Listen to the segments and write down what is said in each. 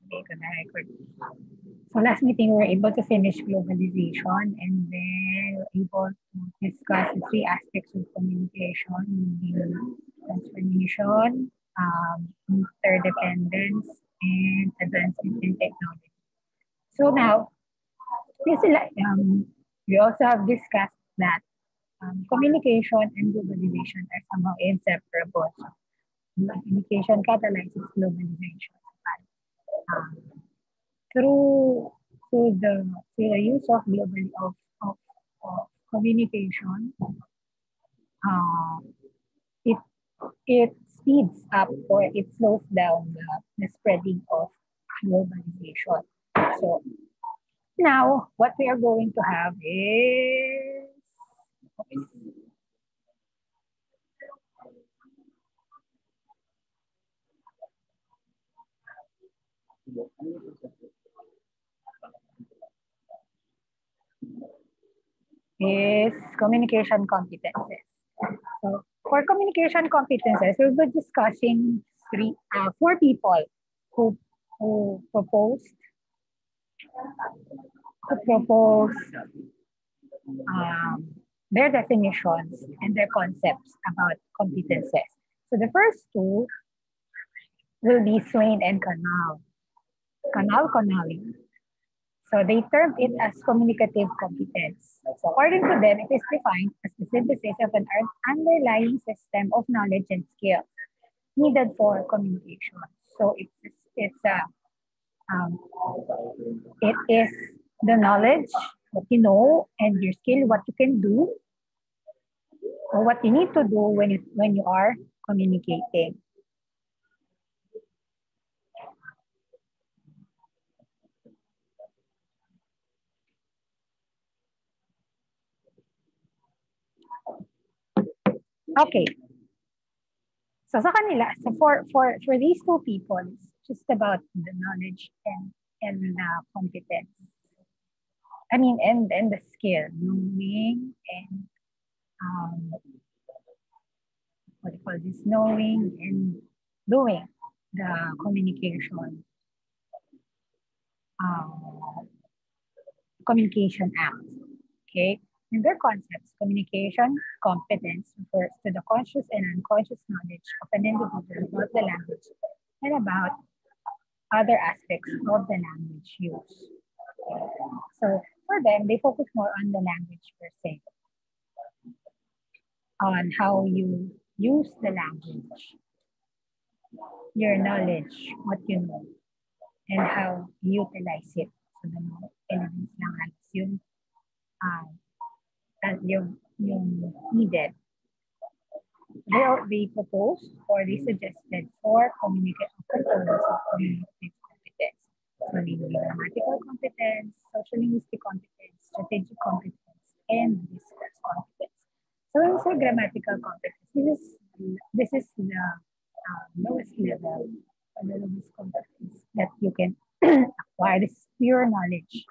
Make a record. So last meeting, we were able to finish globalization, and then we were able to discuss the three aspects of communication, the transformation, interdependence, and advancement in technology. So now, this is like, we also have discussed that communication and globalization are somehow inseparable. So, communication catalyzes globalization. Um, through through the use of of, of communication, uh, it it speeds up or it slows down the spreading of globalization. So now what we are going to have is communication competences. So for communication competences, we'll be discussing four people who who proposed who proposed their definitions and their concepts about competences. So the first two will be Swain and Connolly. So they termed it as communicative competence. So according to them, it is defined as the synthesis of an underlying system of knowledge and skills needed for communication. So it is the knowledge, what you know, and your skill, what you can do, or what you need to do when you are communicating. Okay. So sa kanila, so for these two people, it's just about the knowledge and competence. I mean, and the skill, knowing and what do you call this? Knowing and doing the communication act. Okay. In their concepts, communication competence refers to the conscious and unconscious knowledge of an individual about the language and about other aspects of the language used. So for them, they focus more on the language per se, on how you use the language, your knowledge, what you know, and how you utilize it. So the elements lang halos yung needed. They proposed or they suggested four components of communicative competence. So namely grammatical competence, social linguistic competence, strategic competence, and discourse competence. So when we say grammatical competence, this is the lowest level, the lowest competence that you can acquire. This is pure knowledge.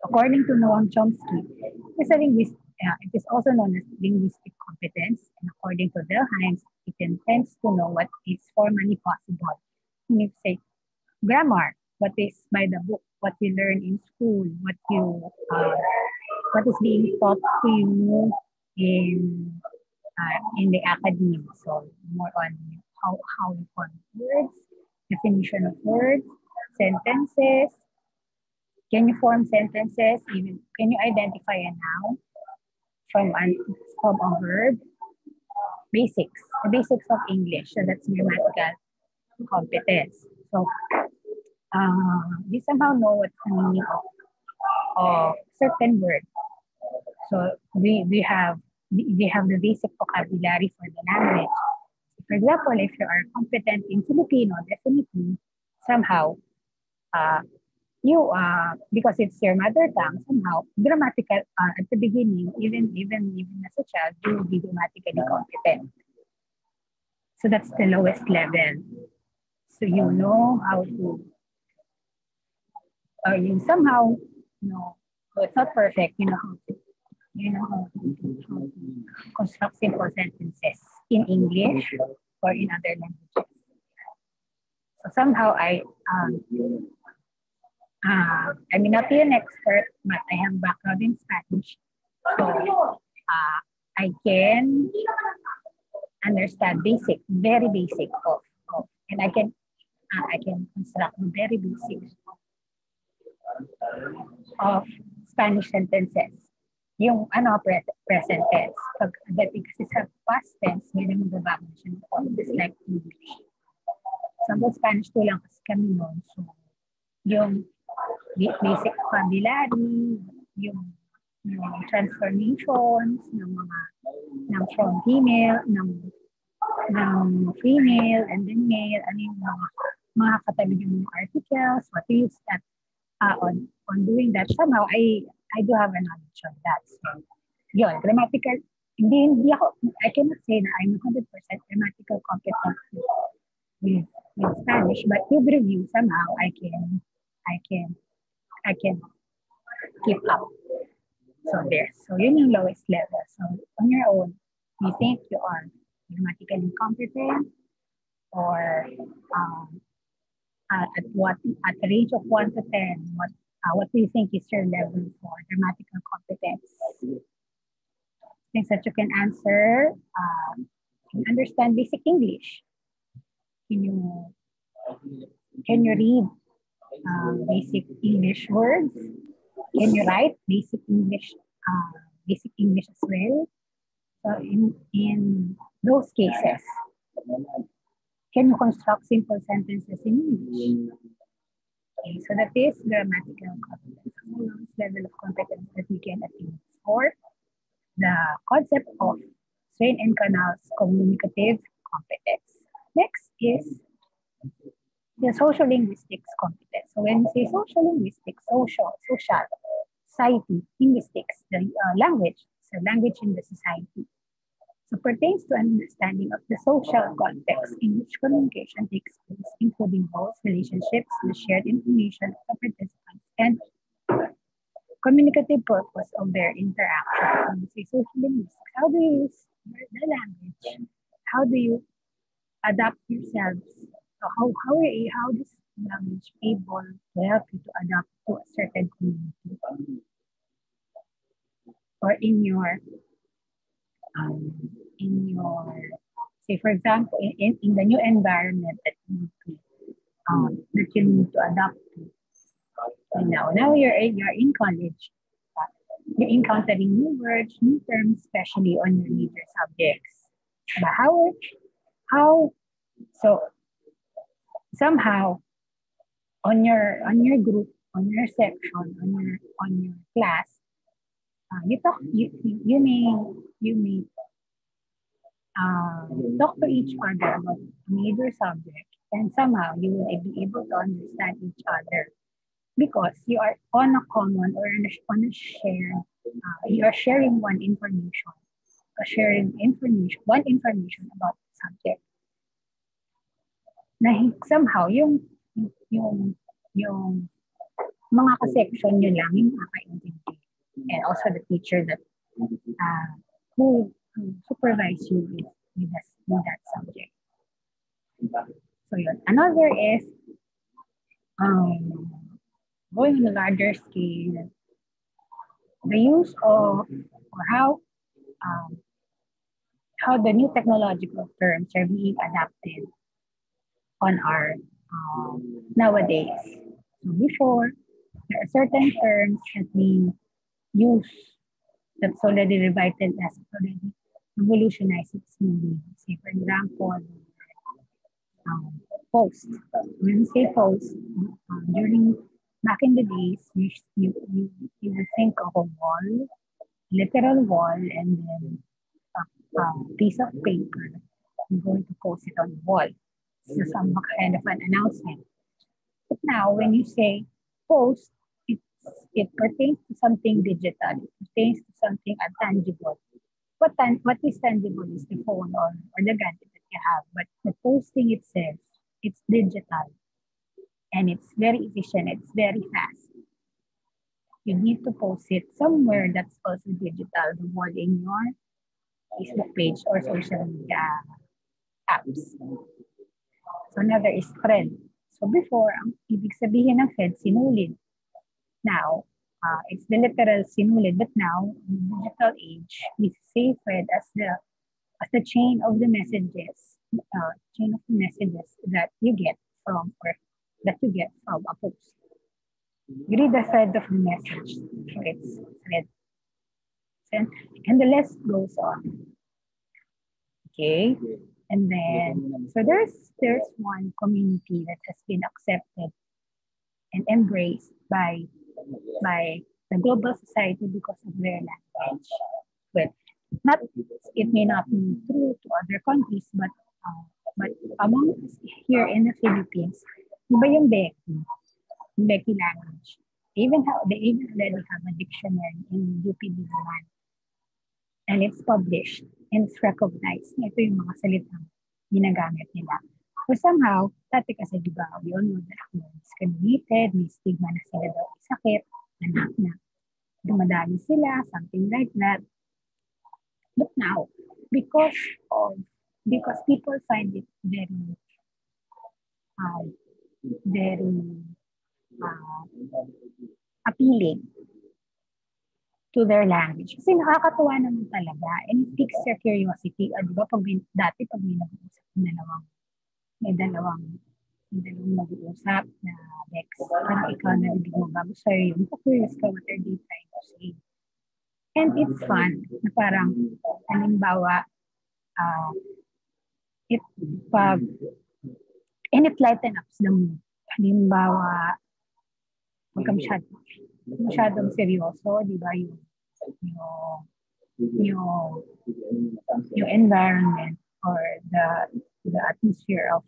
According to Noam Chomsky, it is also known as linguistic competence, and according to Delheims, it intends to know what is formally possible. And you say grammar, what is by the book, what you learn in school, what is being taught to you in the academy. So more on how you form words, definition of words, sentences. Can you form sentences? Even can you identify a noun from a verb? Basics, the basics of English. So that's grammatical competence. So we somehow know what's the meaning of certain words. So we have the basic vocabulary for the language. For example, if you are competent in Filipino, definitely somehow because it's your mother tongue, somehow grammatical at the beginning, even as a child, you will be grammatically competent. So that's the lowest level. So you know how to, or you somehow know, it's not perfect, you know how to construct simple sentences in English or in other languages. So somehow I may not be an expert, but I have background in Spanish. So I can understand basic, very basic and I can construct the very basic of Spanish sentences. Yung present tense. Pagdating kasi sa past tense, hindi naman babago siya. Just like English. Sample Spanish 2 lang kasi kami noon. So, yung basic vocabulary, yung transformations ng from female, ng female, and then male, ano yung mga katabi yung articles, what to use that on doing that. Somehow, I do have a knowledge of that. So, yun, grammatical, hindi ako, I cannot say na I'm 100% grammatical competent with Spanish, but with review, somehow I can keep up. So there. So yun yung lowest level. So on your own, you think you are grammatically competent, or at the range of 1 to 10, what do you think is your level for grammatical competence? Things that you can answer, can understand basic English. Can you read basic English words? Can you write basic English as well? So in those cases, can you construct simple sentences in English? Okay, so that is grammatical competence, the lowest level of competence that we can attain for the concept of Swain and Canal's communicative competence. Next is the social linguistics competence. So when we say social linguistics, social, society, linguistics, the language, so language in the society. So pertains to an understanding of the social context in which communication takes place, including roles, relationships, the shared information of the participants, and communicative purpose of their interaction. When we say social linguistics, how do you use the language? How do you adapt yourselves? So how does language able to help you to adapt to a certain community? Or in your say for example, in the new environment that you need to adapt to. And now you're in college. You're encountering new words, new terms, especially on your major subjects. But how so somehow on your group, on your section, on your class, you may talk to each other about a major subject, and somehow you will be able to understand each other because you are on a common or on a shared, you are sharing one information about the subject. Na somehow yung mga ka-section nyo lang yung makakaintindi, and also the teacher that who supervise you with that subject. So yun. Another is going on a larger scale, the use of or how the new technological terms are being adapted on our nowadays. So before, there are certain terms that we use that's already revitalized, that's already revolutionized its meaning. Say, for example, post. When we say post, back in the days, you would think of a wall, literal wall, and then a piece of paper. You're going to post it on the wall. So some kind of an announcement. But now, when you say post, it pertains to something digital. It pertains to something tangible. What is tangible is the phone or the gadget that you have. But the posting itself, it's digital. And it's very efficient. It's very fast. You need to post it somewhere that's also digital. The wall in your Facebook page or social media apps. So another is thread. So before, ang ibig sabihin ng Fed, sinulid. Now, it's the literal sinulid, but now, in the digital age, we say Fed as the chain of the messages, that you get from a post. You read the thread of the message, so it's thread. And the list goes on. Okay, and then so there's one community that has been accepted and embraced by the global society because of their language. Well, not it may not be true to other countries, but among us here in the Philippines, iba yung Becky language. They even already have a dictionary in UPD1. And it's published and it's recognized. Ito yung mga salitang ginagamit nila. But somehow, dati kasi diba, we all know that ako discriminated, may stigma na sila daw sakit, anak na dumadami sila, something like that. But now, because people find it very appealing to their language. Kasi nakakatuwa naman talaga and it piques your curiosity. Diba, pag may nag-uusap may dalawang mag-uusap na Bex, parang ikaw na hindi mo bago sa'yo yung curious ka, what are they trying to say? And it's fun na parang, halimbawa, and it lightens up the mood. Halimbawa, huwag ka masyadong seryoso, di ba, yung environment or the atmosphere of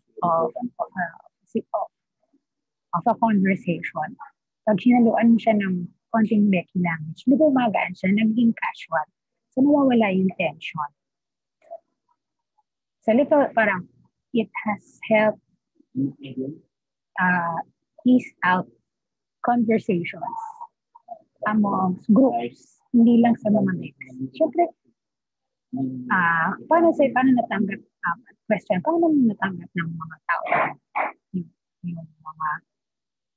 a conversation. Pag sinaluan mo siya ng konting Becky language, di ba umagaan siya, naging casual. So nawawala yung tension. So little parang it has helped ease out conversations amongst groups, hindi lang sa mga mix. Siyempre, paano natanggap question, paano natanggap ng mga tao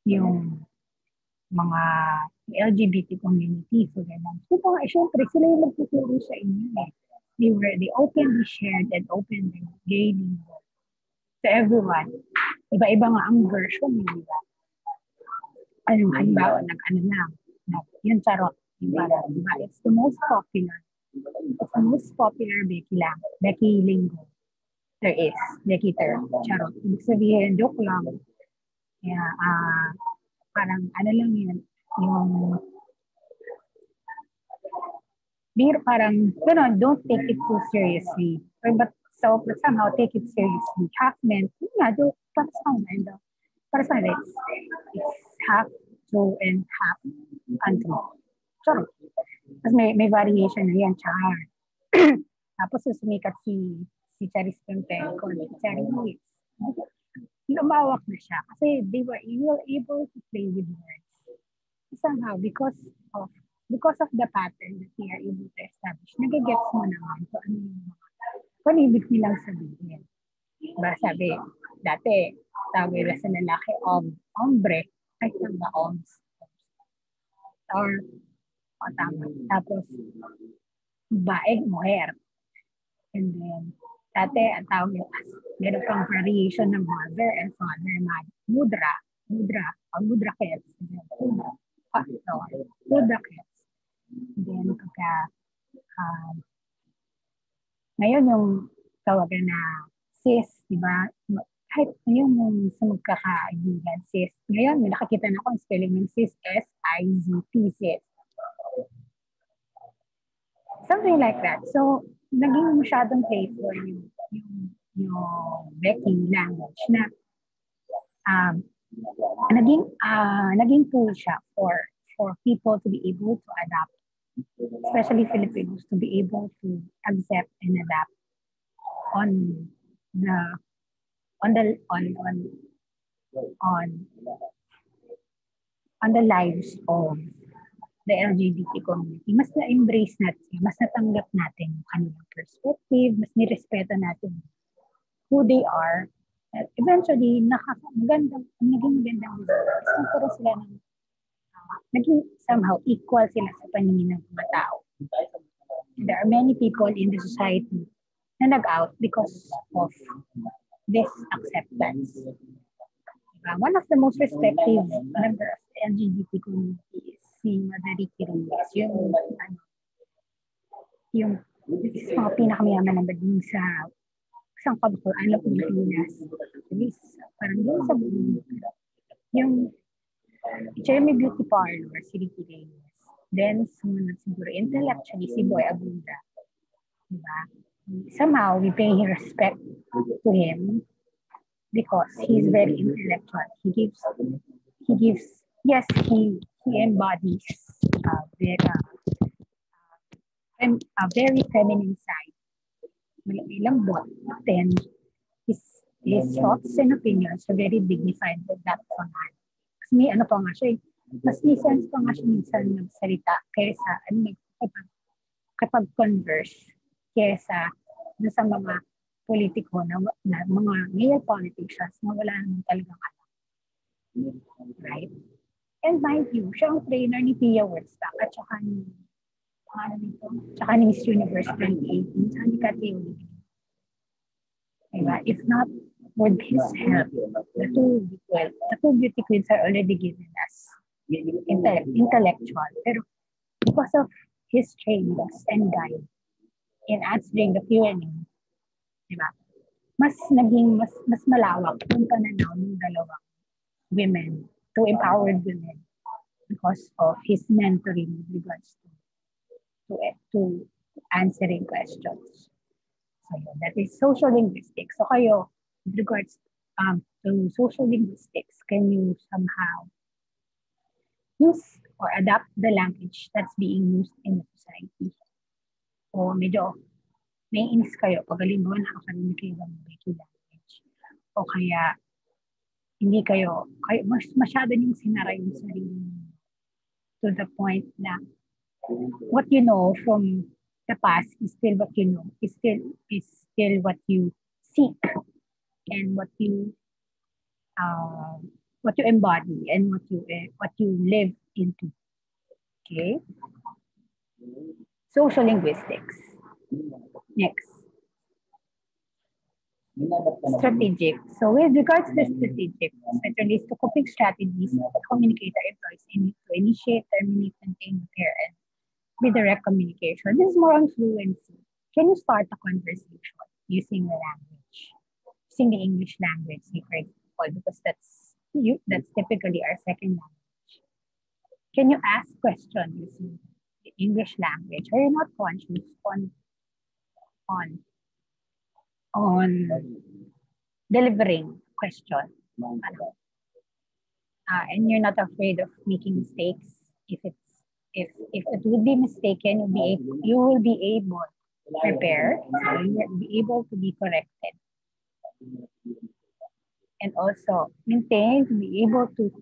yung mga LGBT community, so ganun. So, siyempre, sila yung magtuturo sa inyo eh. They openly shared and openly gave to everyone. Iba-iba nga ang version nila. Halimbawa, yung charot. Diba? It's the most popular. It's the most popular Becky lingo there is. Becky term, charot. Ibig sabihin, joke lang. Yeah, parang lang yun, parang, don't take it too seriously. But somehow take it seriously. Half meant, joke, para sa akin, it's half true and half untrue. Sorry. Tapos may variation na yan, char. Tapos sumikat si Charis Contenco, si Charis. Lumawak na siya kasi you were able to play with words. Somehow, because of the pattern that they are able to establish, nagigets mo naman kung ano ibig nilang sabihin. Diba sabi, dati, tawag nila sa lalaki, hombre, ay tama, oms. Tama. Tapos, baeg, mujer. And then, dati, ang tawag nila, meron pang variation ng mother and father, mudra kids. Mudra kids. Then, ngayon yung tawagan na sis, di ba? Kahit yung sa magkakaibigan, sis. Ngayon, may nakakita na ako ang spelling ng sis, S-I-Z-T, sis. Something like that. So, naging masyadong playful yung Becky language na naging tool siya for people to be able to adapt, especially Filipinos, to be able to accept and adapt on the lives of the LGBT community. Mas na-embrace natin, mas natanggap natin yung kanilang perspective, mas nirespeto natin who they are, At eventually, naging magandang result. Nagkaroon sila ng, naging somehow equal sila sa paningin ng mga tao. There are many people in the society na nag-out because of this acceptance. One of the most respected member of the LGBT community is si Mother Ricky Reyes. Yung mga pinakamayaman na bading sa isang kabukuan ng Pilipinas. At least, parang yun sa buong. Yung Jeremy Beauty Parlor, si Ricky Reyes. Then, sumunod siguro intellectually si Boy Abunda. Diba? Somehow, we pay respect to him because he's very intellectual. He gives, yes, he embodies a very feminine side. Ilang bot, but then his thoughts and opinions are very dignified with that pangalan. Kasi may ano pa nga siya, mas may sense pa nga siya minsan magsalita kaysa kapag converse kaysa sa mga politiko na mga male politicians na wala naman talagang alam. Right? And mind you, siya ang trainer ni Pia Wurtzbach at saka ni Miss Universe 2018, saka ni Cathy O'Leary. Diba? If not for his help, the two beauty queens are already given us intellectual. Pero because of his trainings and guide in answering the Q&A, diba? Mas malawak yung pananaw ng dalawang women, two empowered women, because of his mentoring with regards to answering questions. So that is social linguistics. So kayo, with regards to social linguistics, can you somehow use or adapt the language that's being used in the society? O medyo may inis kayo pag halimbawa nakakarinig kayo ng Becky language. O kaya hindi kayo masyado niyong sinara yung sarili to the point na what you know from the past is still what you know, is still what you seek and what you embody and what you live into. Okay? Social linguistics. Next. Strategic. So with regards to strategic, it relates to coping strategies that the communicator employs to initiate, terminate, maintain, repair, and redirect communication. This is more on fluency. Can you start a conversation using the language, using the English language, for example, because that's typically our second language. Can you ask questions using the English language? Are you not conscious on delivering questions? And you're not afraid of making mistakes. If it would be mistaken, you will be able to prepare, so you will be able to be corrected. And also maintain to be able to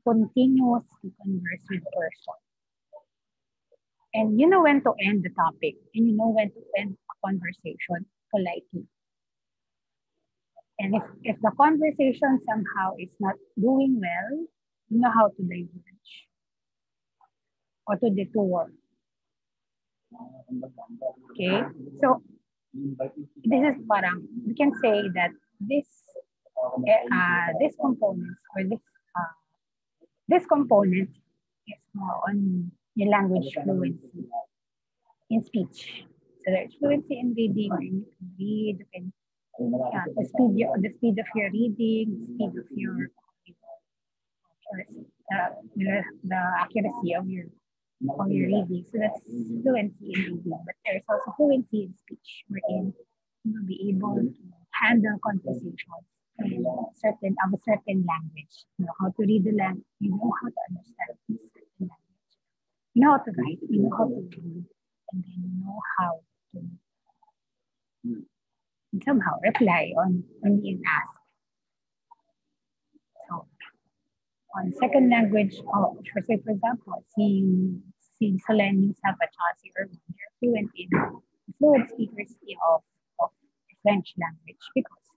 continuously converse with the person. And you know when to end the topic, and you know when to end a conversation politely. And if the conversation somehow is not doing well, you know how to diverge or to detour. Okay, so this is parang, we can say that this component or this component is more on your language fluency in speech. So there's fluency in reading, where you can read, and the speed of your reading, the speed of your the accuracy of your reading. So that's fluency in reading. But there's also fluency in speech, wherein you will be able to handle conversations in a certain language. You know how to read the language, you know how to understand this certain language. You know how to write, you know how to read, and then you know how to somehow reply on being asked. So on second language, for example, si Selene Sapa at si Erwin, they're fluent speakers of French language because,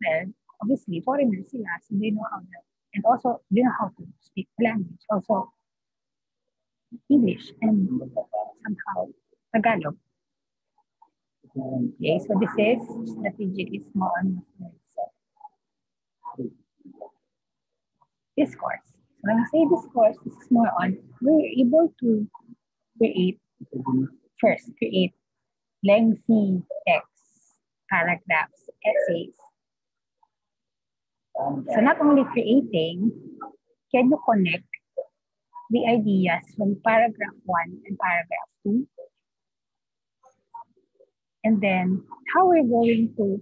well, obviously foreigners sila, so they know how to, and also they know how to speak the language, also English and somehow Tagalog. Okay, so this is strategic is more on discourse. So when I say discourse, this is more on we're able to create create lengthy texts, paragraphs, essays. So not only creating, can you connect the ideas from paragraph 1 and paragraph 2? And then how we're going to,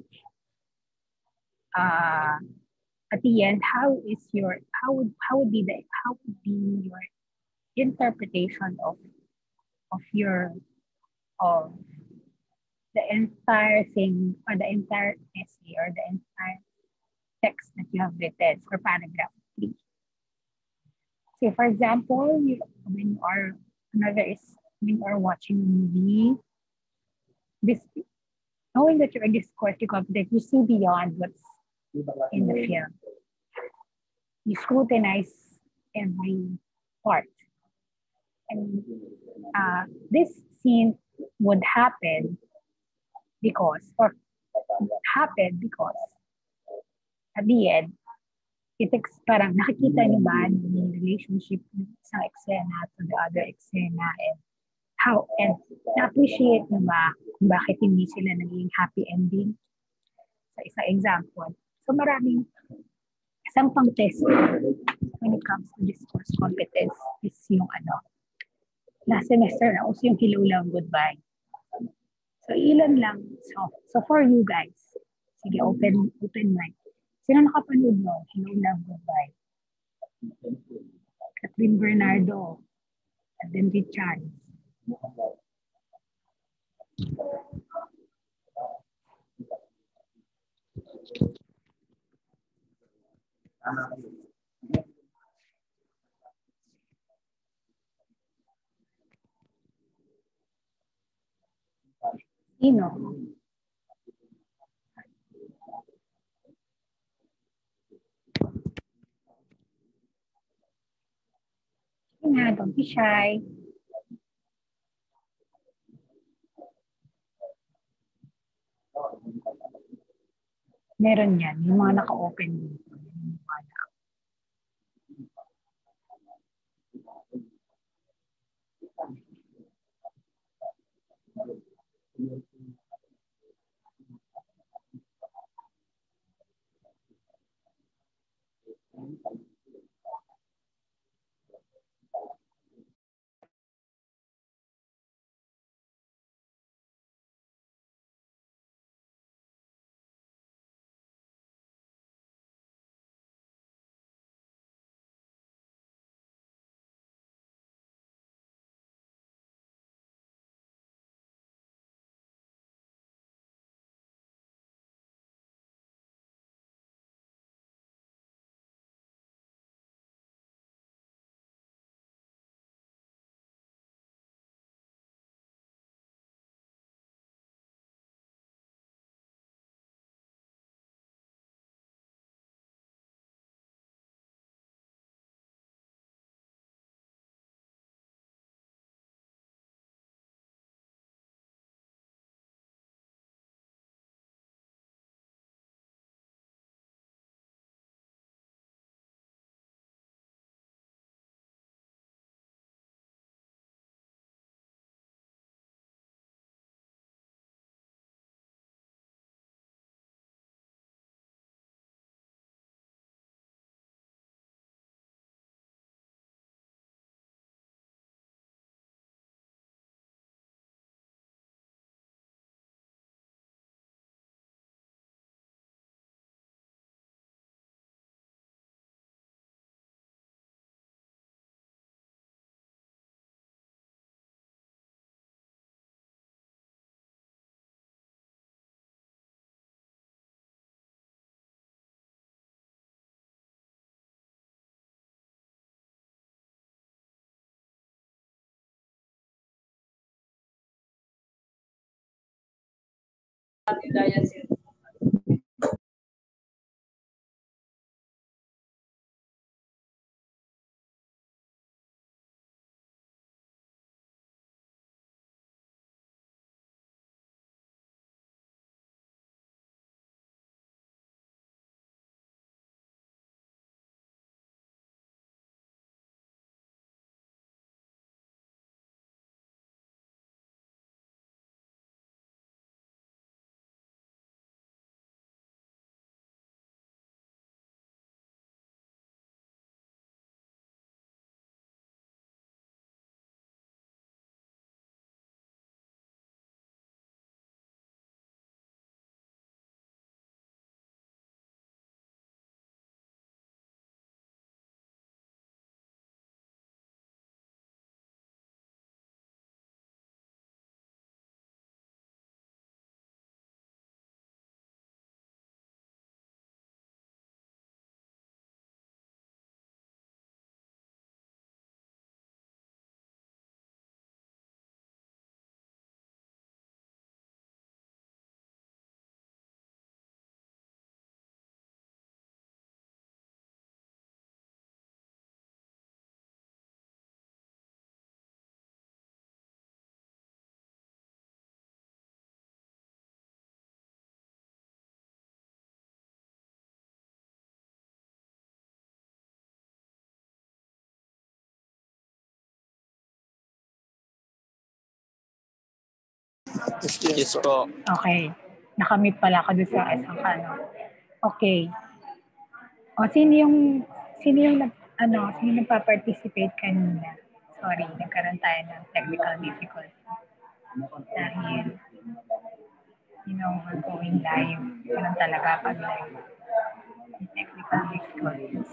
at the end, how would be your interpretation of your, of the entire thing, or the entire essay, or the entire text that you have written for paragraph 3. So for example, when you are when you are watching a movie, this knowing that you're a discourse competent, you see beyond what's in the film. You scrutinize every part. And this scene would happen because, or happened because at the end, parang nakikita niyo ba yung relationship ng isang eksena to the other eksena, and how, and na-appreciate niyo ba kung bakit hindi sila naging happy ending sa isang example. So maraming, isang pang test when it comes to discourse competence is yung last semester na uso yung hello love goodbye. So ilan lang, so for you guys, sige, open mic. Sino nakapanood mo? Hello love goodbye. Catherine Bernardo, and then Richard. Sino? Nga, don't be shy. Meron yan, yung mga naka-open dito. Yes po. Okay. Nakamit pala ka doon sa isang ano. Okay. O, sino yung nagpa-participate kanina? Sorry, nagkaroon tayo ng technical difficulty. Dahil, we're going live. Ganun talaga pag live. Technical difficulties.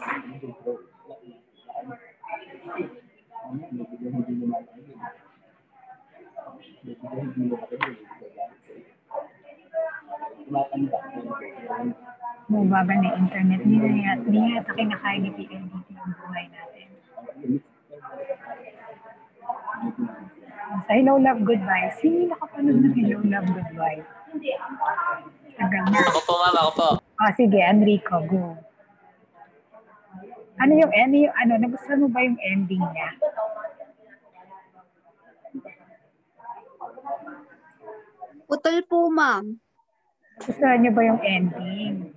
Bumaga na internet. Hindi yata kinakaya ni PLDT ang buhay natin. Sa Hello Love Goodbye. Sino nakapanood ng Hello Love Goodbye? Ako po, ma'am. Ako po. Sige, Enrico, go. Nagustuhan mo ba yung ending niya? Putol po, ma'am. Gustuhan niyo ba yung ending?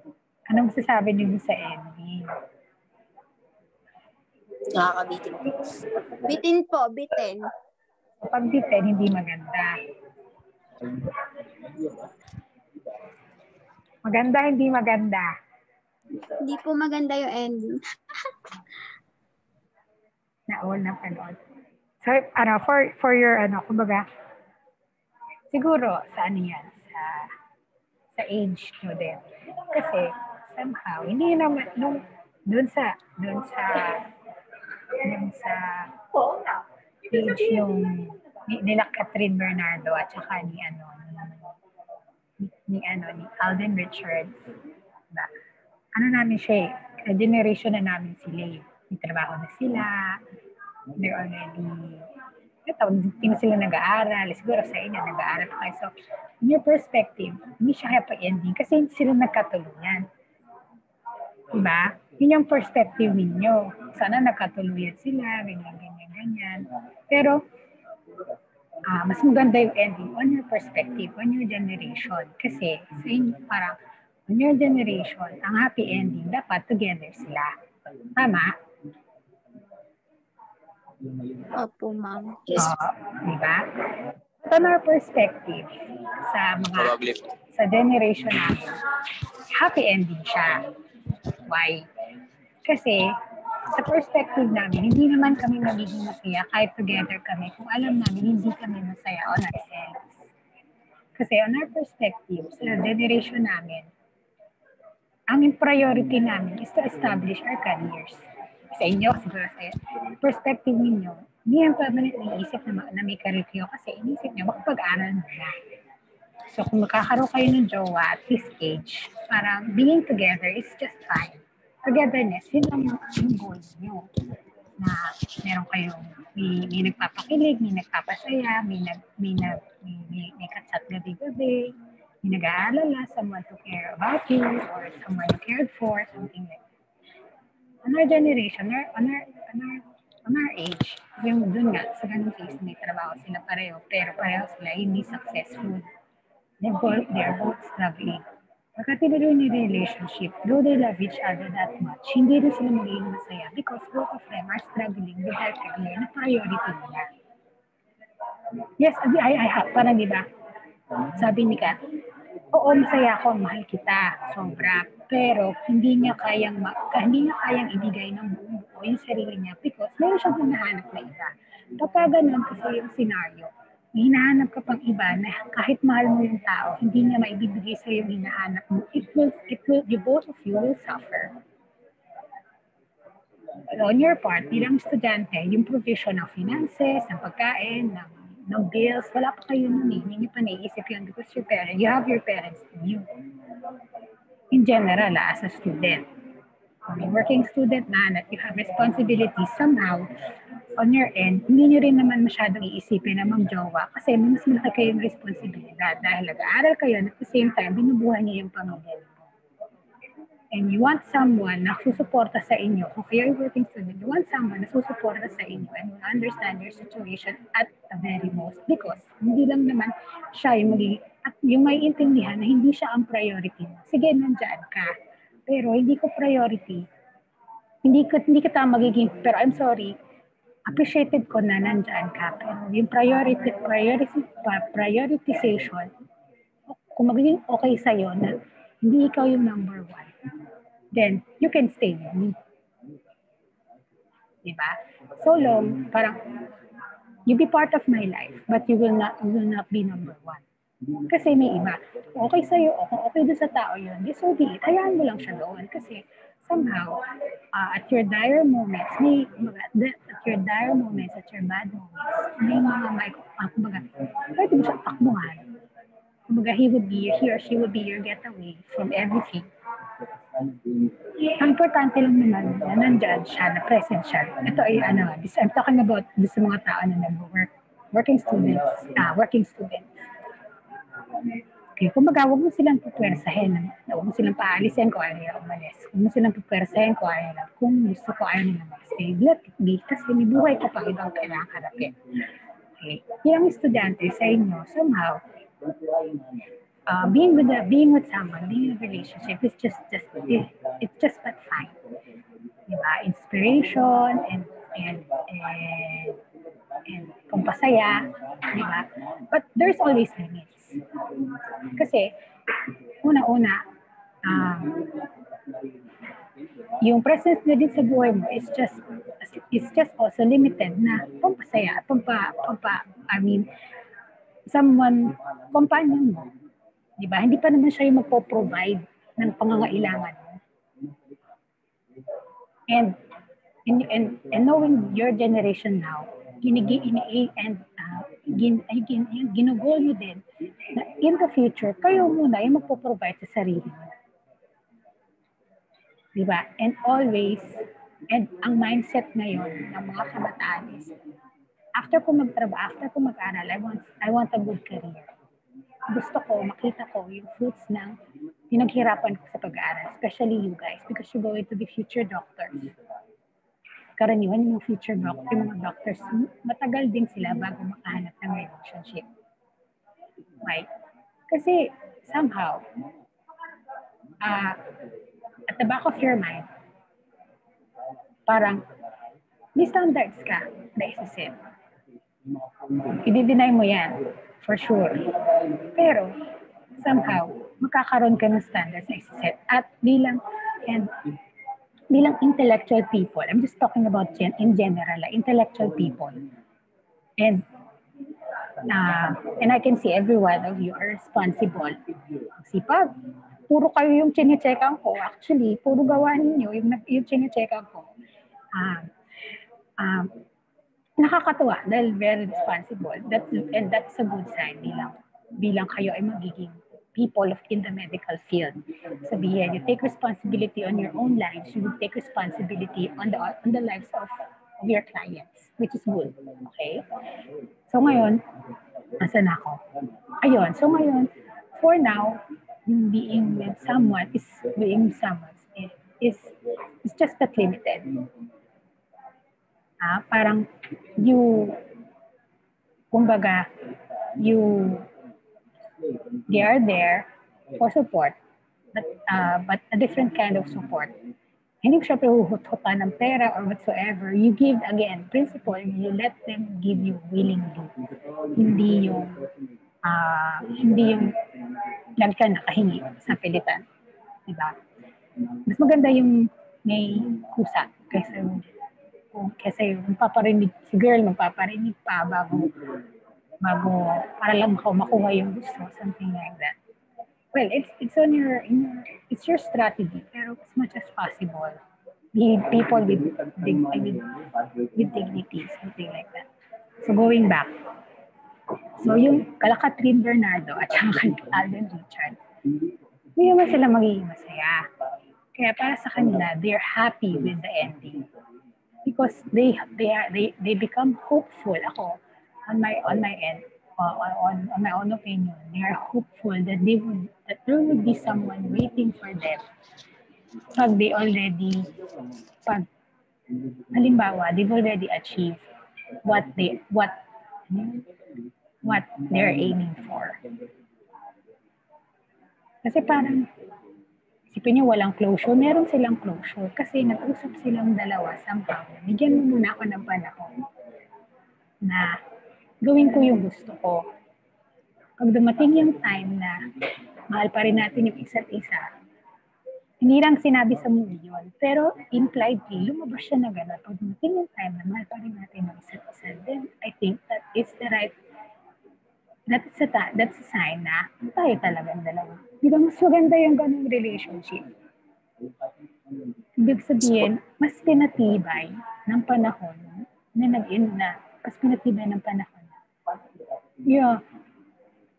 Anong masasabi niyo sa ending? Nakakabitin po. Bitin po, bitin. Pag bitin, hindi maganda. Maganda, hindi maganda. Hindi po maganda yung ending. Na So, for your, kumbaga, siguro, sa yan? Sa age nyo din. Kasi, somehow, hindi naman, dun sa age nila Catherine Bernardo at saka ni Alden Richards. Diba? Namin siya generation na namin sila eh. May trabaho na sila. They're already, hindi na sila nag-aaral. Siguro sa inyo, nag-aaral pa kayo. So, in your perspective, hindi siya happy ending kasi hindi sila nagkatuluyan. Diba? Yun yung perspective ninyo. Sana nagkatuluyan sila, ganyan. Pero, mas maganda yung ending on your perspective, on your generation. Kasi, sa inyo, parang, on your generation, ang happy ending, dapat together sila. Tama? Opo, ma'am. Yes. Diba? On our perspective, sa generation namin, happy ending siya. Why? Kasi, sa perspective namin, hindi naman kami magiging masaya kahit together kami kung alam namin hindi kami masaya on ourselves. Kasi on our perspective, sa generation namin, ang priority namin is to establish our careers. Sa inyo, siguro sa perspective ninyo, hindi yan permanently iisip na may career kayo kasi inisip nyo, makapag-aral mo na. So kung makakaroon kayo ng jowa at this age, parang being together is just fine. Togetherness, yun lang yung goal nyo. Na meron kayong, may nagpapakilig, may nagpapasaya, may katsat gabi-gabi, may nag-aalala, someone to care about you, or someone you cared for, something like that. On our generation, on our age, yung dun nga, sa ganung case, may trabaho sila pareho, pero pareho sila hindi successful. They're both struggling. Pagka tinuloy ni relationship, though they love each other that much, hindi rin sila magiging masaya because both of them are struggling with their career na priority nila. Yes, parang diba, sabi ni Kat, oo, masaya ako, mahal kita, sobra. Pero hindi niya kayang ibigay ng buong buo yung sarili niya because meron siyang hinahanap na iba. Kapag ganun kasi yung scenario, may hinahanap ka pang iba na kahit mahal mo yung tao, hindi niya maibibigay sa yung hinahanap mo, you both of you will suffer. On your part, bilang estudyante, yung provision ng finances, ng pagkain, ng bills, wala pa kayo nun eh. Hindi pa naiisip yun because you have your parents in you. In general, as a student. Kung working student na you have responsibilities somehow on your end, hindi nyo rin naman masyadong iisipin na mag-jowa kasi mas malaki kayong responsibilidad dahil nag-aaral kayo and at the same time, binubuhay niyo yung pamilya niyo. And you want someone na susuporta sa inyo. Kung kayo working student, you want someone na susuporta sa inyo and will understand your situation at the very most because hindi lang naman siya yung at yung may intindihan na hindi siya ang priority mo. Sige, nandyan ka. Pero hindi ko priority. Hindi kita magiging, pero I'm sorry, appreciated ko na nandyan ka. Pero yung prioritization, kung magiging okay sa'yo na hindi ikaw yung number one, then you can stay with me. Diba? So long, parang, you be part of my life, but you will not be number one. Kasi may iba. Okay sa'yo, okay doon sa tao yun. This will be it. Hayaan mo lang siya doon. Kasi somehow, at your dire moments, at your dire moments, at your bad moments, may mga kumbaga, pwede mo siyang takbuhan. Kumbaga, he or she would be your getaway from everything. Ang importante lang naman na nandyan siya, na present siya. Ito ay I'm talking about sa mga tao na nag-work, working students. Okay, kumbaga, huwag mo silang pupwersahin. Huwag mo silang paalisin kung ayaw nila umalis. Huwag mo silang pupwersahin kung ayaw nila. Kung gusto ko ayaw nila mag-stay. Let it be. Kasi may buhay ko pa ibang kailangan harapin. Okay. Yung estudyante sa inyo, somehow, being with someone, being in a relationship, it's just but fine. Diba? Inspiration and pampasaya, diba? But there's always limits. Kasi, una-una, yung presence na din sa buhay mo is just also limited na pampasaya, someone, companion mo. Diba? Hindi pa naman siya yung magpo-provide ng pangangailangan mo. And knowing your generation now, ginugol nyo din na in the future, kayo muna yung magpo-provide sa sarili mo. Diba? And always, and ang mindset ngayon ng mga kabataan is, after ko mag-aral, I want a good career. Gusto ko, makita ko yung fruits ng pinaghirapan ko sa pag-aaral, especially you guys, because you're going to be future doctors. Karaniwan yung future doctor, yung mga doctors, matagal din sila bago makahanap ng relationship. Right? Kasi somehow, at the back of your mind, parang may standards ka na isa-set. I-deny mo yan, for sure. Pero, somehow, magkakaroon ka ng standards na isa-set. At bilang intellectual people, I'm just talking about in general, intellectual people. And I can see every one of you are responsible. Sipag, puro kayo yung chine-checkan ko. Actually, puro gawa ninyo yung chine-checkan ko. Nakakatuwa dahil very responsible. And that's a good sign bilang kayo ay magiging people in the medical field. Sabihin, you take responsibility on your own lives. You will take responsibility on the lives of your clients, which is good. Okay? So ngayon, asan ako? Ayun. So ngayon, for now, being with someone is just that limited. Parang they are there for support, but a different kind of support. Hindi siya huhut-hutan ng pera or whatsoever. You give, again, principle, you let them give you willingly. Hindi yung lang ka nakahingi sa pilitan. Diba? Mas maganda yung may kusa kaysa yung magpaparinig, si girl magpaparinig pa bago para lang makuha yung gusto, something like that. Well, it's your strategy, pero as much as possible, be people with dignity, something like that. So going back, so yung kala Catherine Bernardo at saka Alden Richard, hindi naman sila magiging masaya. Kaya para sa kanila, they're happy with the ending. Because they become hopeful. Ako, on my end, on my own opinion, they are hopeful that there would be someone waiting for them. Halimbawa, they've already achieved what they're aiming for. Kasi parang, si isipin nyo walang closure, meron silang closure kasi nag-usap silang dalawa somehow. Bigyan mo muna ako ng panahon na gawin ko yung gusto ko. Pag dumating yung time na mahal pa rin natin yung isa't isa, hindi lang sinabi sa movie yun, pero impliedly, lumabas siya na gano'n. Pag dumating yung time na mahal pa rin natin yung isa't isa, then I think that is the right, that's a sign na tayo talagang dalawa. Di ba mas maganda yung ganung relationship? Ibig sabihin, mas pinatibay ng panahon na nag-end na, mas pinatibay ng panahon na,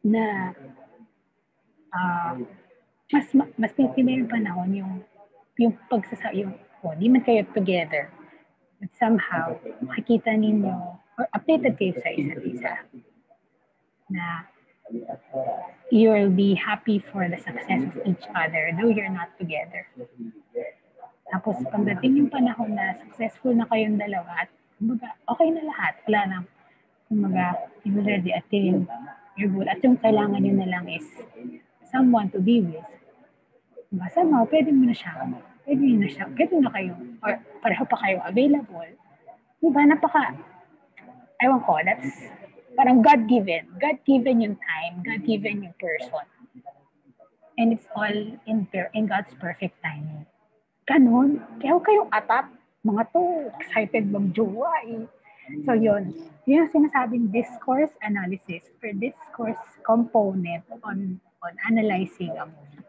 na mas pinatibay yung panahon yung yung di man kayo together, but somehow makikita ninyo or updated kayo sa isa't isa na you'll be happy for the success of each other though you're not together. Tapos pagdating yung panahon na successful na kayong dalawa at kumbaga okay na lahat, wala na kumbaga you already attain your goal at yung kailangan nyo na lang is someone to be with. Diba? Somehow, pwede na kayo, or pareho pa kayo available. Diba? Ewan ko, that's parang God-given. God-given yung time, God-given yung person. And it's all in God's perfect timing. Ganon. Kaya huwag kayong atat. Mga to, excited mag-jowa eh. So yun yung sinasabing discourse analysis or discourse component on analyzing a movie.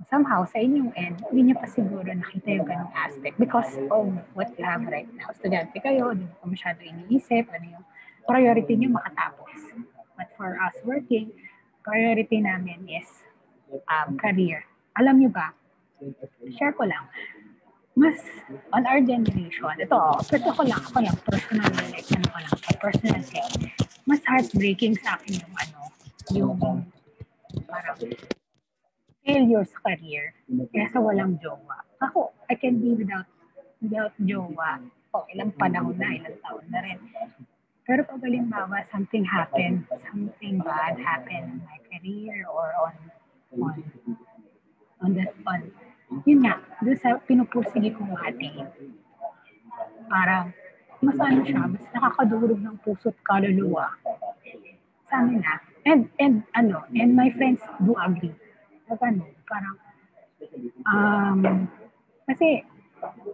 Somehow, sa inyong end, hindi nyo pa siguro nakita yung ganong aspect because of what you have right now. Estudyante kayo, hindi mo masyado iniisip, ano yung priority nyo makatapos. But for us working, priority namin is career. Alam nyo ba, share ko lang, mas on our generation, ito ko lang, personal thing, mas heartbreaking sa akin yung parang failure sa career kaysa walang jowa. Ako, I can be without jowa. Ilang panahon na, ilang taon na rin. Pero pag halimbawa, something bad happened in my career or yun nga, doon sa pinupursige kong ating, parang, mas mas nakakadurog ng puso't kaluluwa. Sa amin na. And my friends do agree. Parang, kasi,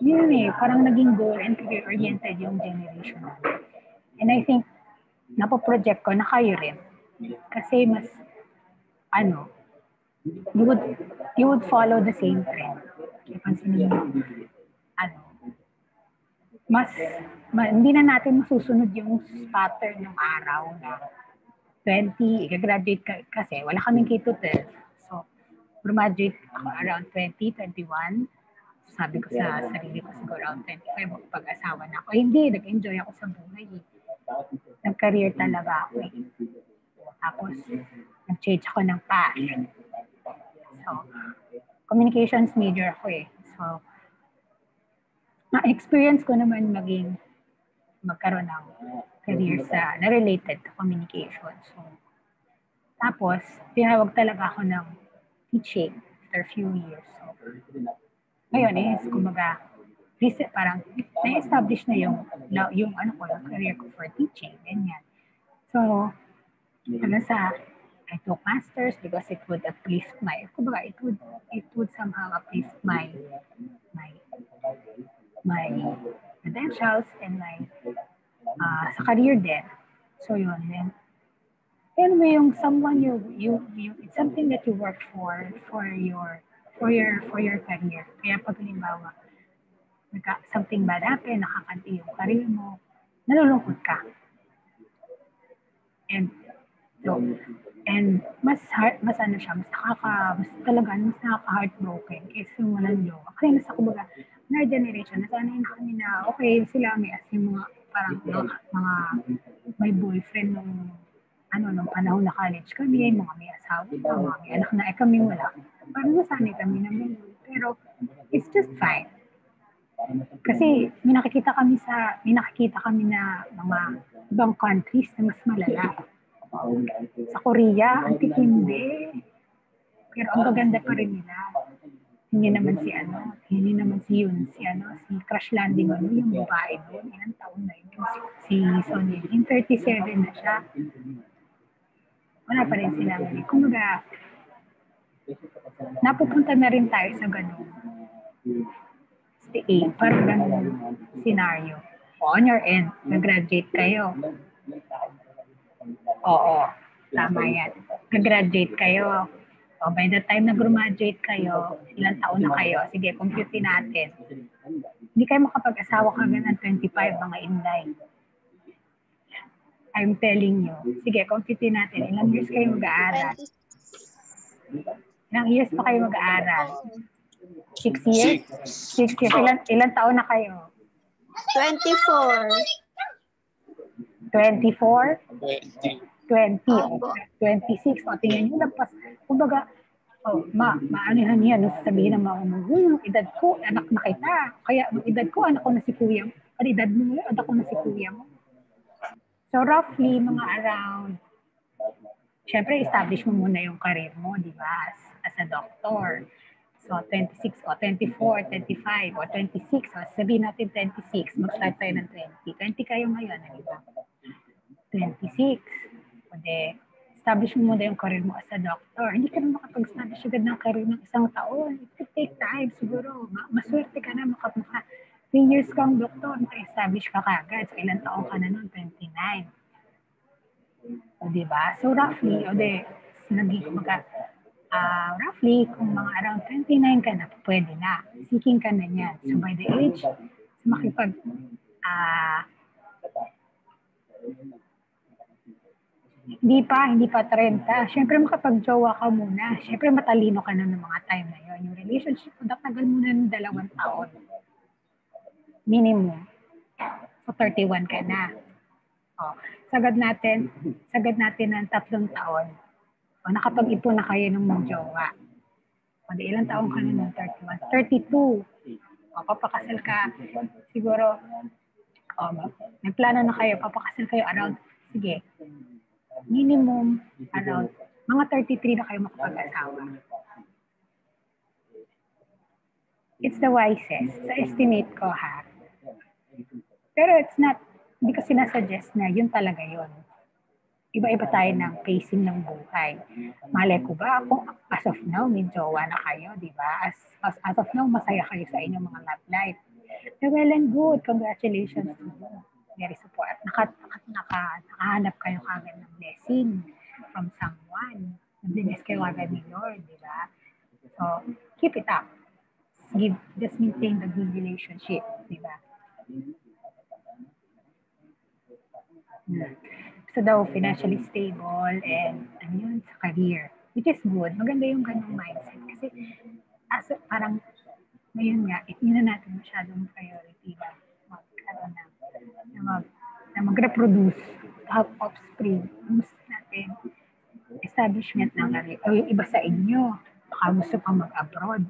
yun parang naging goal and career-oriented yung generation namin. And I think, napoproject ko na kayo rin. Kasi mas, you would follow the same trend. Pansinin mo, hindi na natin masusunod yung pattern ng araw na 20, i-graduate kasi wala kaming K-12. So, graduate ako around 20, 21. Sabi ko sa sarili ko siguro around 25, pag-asawa na ako. Hindi, nag-enjoy ako sa buhay. Nag-career talaga ako. Tapos, nag-change ako ng path. So, communications major ako . So, na-experience ko naman magkaroon ng career na related to communication. So, tapos, tinawag talaga ako ng teaching after a few years. So, ngayon kumbaga, parang na-establish na yung career ko for teaching. Ganyan. So, I took masters because it would uplift it would somehow uplift my credentials and sa career din. So yun. Anyway, yung someone it's something that you work for your career. Kaya pag halimbawa, something bad happen, nakakanti yung career mo, nalulungkot ka. And mas nakaka-heartbroken kaysa yung walang jowa. Kasi kumbaga, in our generation, nasanay na kami na, okay, sila may mga parang mga may boyfriend nung panahon na college kami, mga may asawa, mga may anak na, kami wala. Parang nasanay kami na may, pero it's just fine. Kasi may nakikita kami na mga ibang countries na mas malala. Sa Korea, ang titindi. Pero ang gaganda pa rin nila. hindi naman si Crash Landing, yung babae doon, ilang taon na yun, si Sonia, in 37 na siya. Wala pa rin sila ngayon. Kumbaga, napupunta na rin tayo sa ganun stage, parang ganun scenario. On your end, nag-graduate kayo. Oo, tama yan. Nag-graduate kayo. O, by the time na graduate kayo, ilang taon na kayo? Sige, compute natin. Hindi kayo makapag-asawa kagad ng 25, mga inday. I'm telling you. Sige, compute natin. Ilang years kayo mag-aaral? Ilang years pa kayo mag-aaral? 6 years? 6 years. Ilang taon na kayo? 24. 24? 20. 20. 26. O, tingnan nyo, nagpas. Kumbaga, maanihan yan. Sabihin ng mga yung edad ko, anak na kita. Kaya, yung edad ko, anak ko na si kuya mo. Ang edad mo, anak ko na si kuya mo. So, roughly, mga around, syempre, establish mo muna yung career mo, di ba? As a doctor. So, 26, o 24, 25, o 26, o sabihin natin 26, mag-start tayo ng 20. 20 kayo ngayon, di ba? 26. O de, establish mo muna yung career mo as a doctor. Hindi ka na makapag-establish agad ng career ng isang taon. It could take time, siguro. Maswerte ka na, 3 years kang doktor, naka-establish ka kagad. So, ilang taon ka na nun? 29. O, diba? So, roughly, roughly, kung mga around 29 ka na, pwede na. Seeking ka na yan. So, by the age, hindi pa 30. Siyempre, makapag-jowa ka muna. Siyempre, matalino ka na ng mga time na yun. Yung relationship, tagal mo na ng 2 taon. Minimum. So, 31 ka na. O, sagad natin ng 3 taon. O, nakapag-ipon na kayo ng mga jowa. O, di ilang taon ka na ng 31? 32. O, papakasal ka. Siguro, nagplano na kayo, papakasal kayo around, sige, minimum around, mga 33 na kayo makapag-asawa. It's the wisest. Sa estimate ko, ha? Pero it's not, hindi ko sinasuggest na yun talaga yun. Iba-iba tayo ng pacing ng buhay. Malay ko ba, kung as of now, may jowa na kayo, di ba? As of now, masaya kayo sa inyong mga love life. Well and good. Congratulations to you. Very support. Nakahanap kayo kagad ng blessing from someone. Nag-bless kayo kagad ni Lord, di ba? So, keep it up. Just maintain the good relationship, di ba? So daw, financially stable and yun, sa career. Which is good. Maganda yung ganung mindset. Kasi, parang, ngayon nga, hindi na natin masyadong priority na magkaroon na mag-reproduce offspring. Gusto natin establishment ng career. O yung iba sa inyo, baka gusto pang mag-abroad.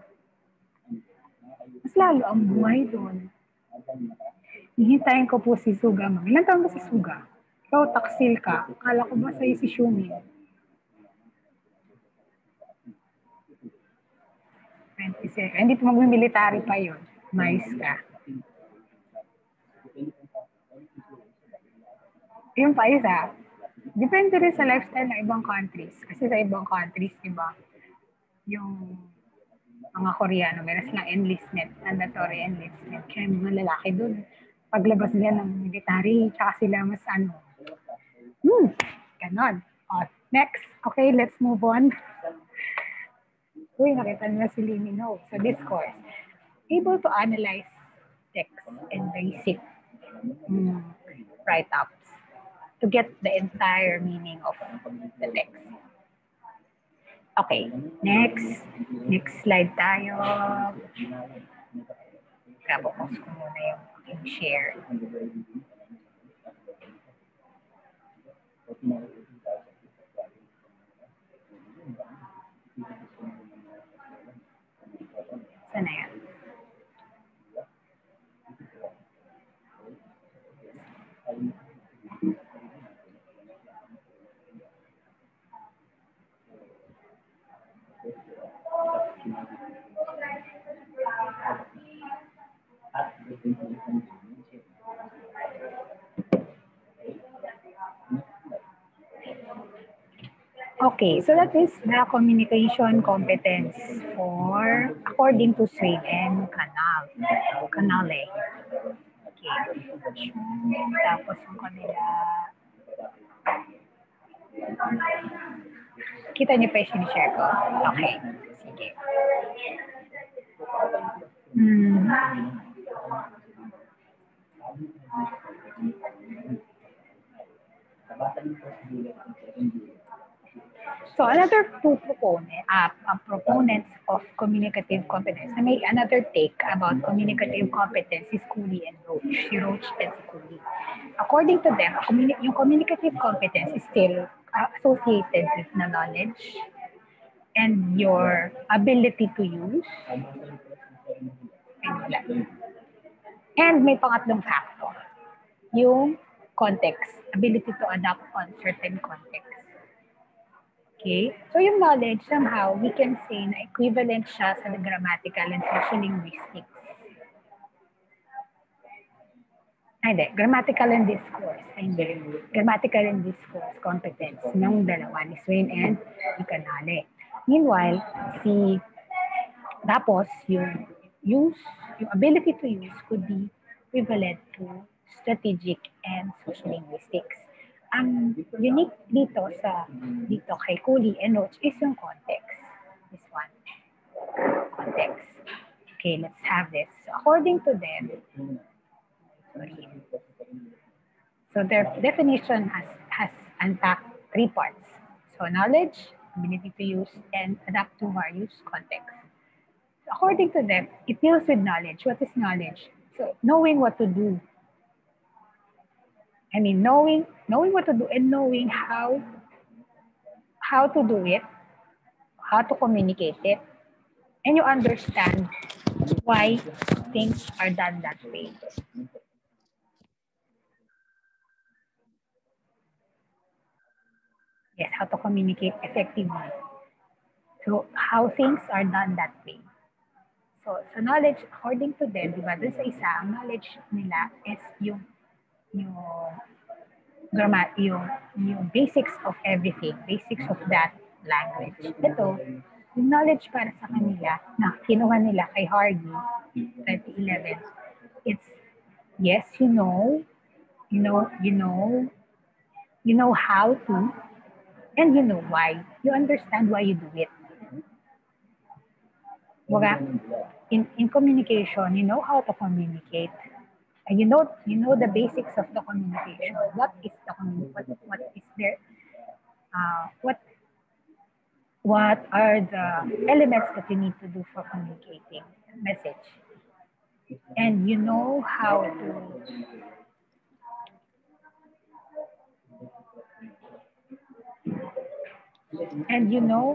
Mas lalo ang buhay doon. Hihintayin ko po si Suga. Ilan taon ba si Suga? Ikaw, taksil ka. Akala ko ba sa'yo si Shumi? 27. Hindi pa mag-military pa yun. Mais ka. Yung pa isa, depende rin sa lifestyle ng ibang countries. Kasi sa ibang countries, diba, yung mga Koreano, meron silang enlistment, mandatory enlistment. Kaya mga lalaki dun, paglabas nila ng military, tsaka sila mas ganon. Next. Okay, let's move on. Uy, nakita nila si Lee Ho. So, discourse. Able to analyze text and basic write-ups to get the entire meaning of the text. Okay, next slide tayo. Kabukas ko muna yung aking share. Sana yan? Okay, so that is the communication competence for according to Swain and Canale. Okay. Tapos yung kanila. Kita niyo pa yung sinishare ko? Okay. Sige. So another two proponents of communicative competence. May another take about communicative competence is Cooley and Roach. Si Roach and si Cooley. According to them, yung communicative competence is still associated with the knowledge and your ability to use. And may pangatlong factor, yung context, ability to adapt on certain context. Okay? So yung knowledge, somehow, we can say na equivalent siya sa grammatical and social linguistics. Hindi, grammatical and discourse. Hindi, grammatical and discourse competence ng dalawa ni Swain and ni Canale. Meanwhile, tapos yung ability to use could be equivalent to strategic and social linguistics. Ang unique dito kay Cooley and Roach is yung context. This one. Context. Okay, let's have this. So according to them, so their definition has unpacked three parts. So knowledge, ability to use, and adapt to various contexts. So according to them, it deals with knowledge. What is knowledge? So knowing what to do. I mean, knowing what to do and knowing how to do it, how to communicate it, and you understand why things are done that way. Yes, how to communicate effectively. So, how things are done that way. So knowledge, according to them, diba, dun sa isa, ang knowledge nila is yung basics of everything, basics of that language. Ito, yung knowledge para sa kanila na kinuha nila kay Hardy 2011, it's yes, you know how to, and you know why. You understand why you do it. In communication, you know how to communicate. And you know the basics of the communication. What is there? What are the elements that you need to do for communicating a message? And you know how to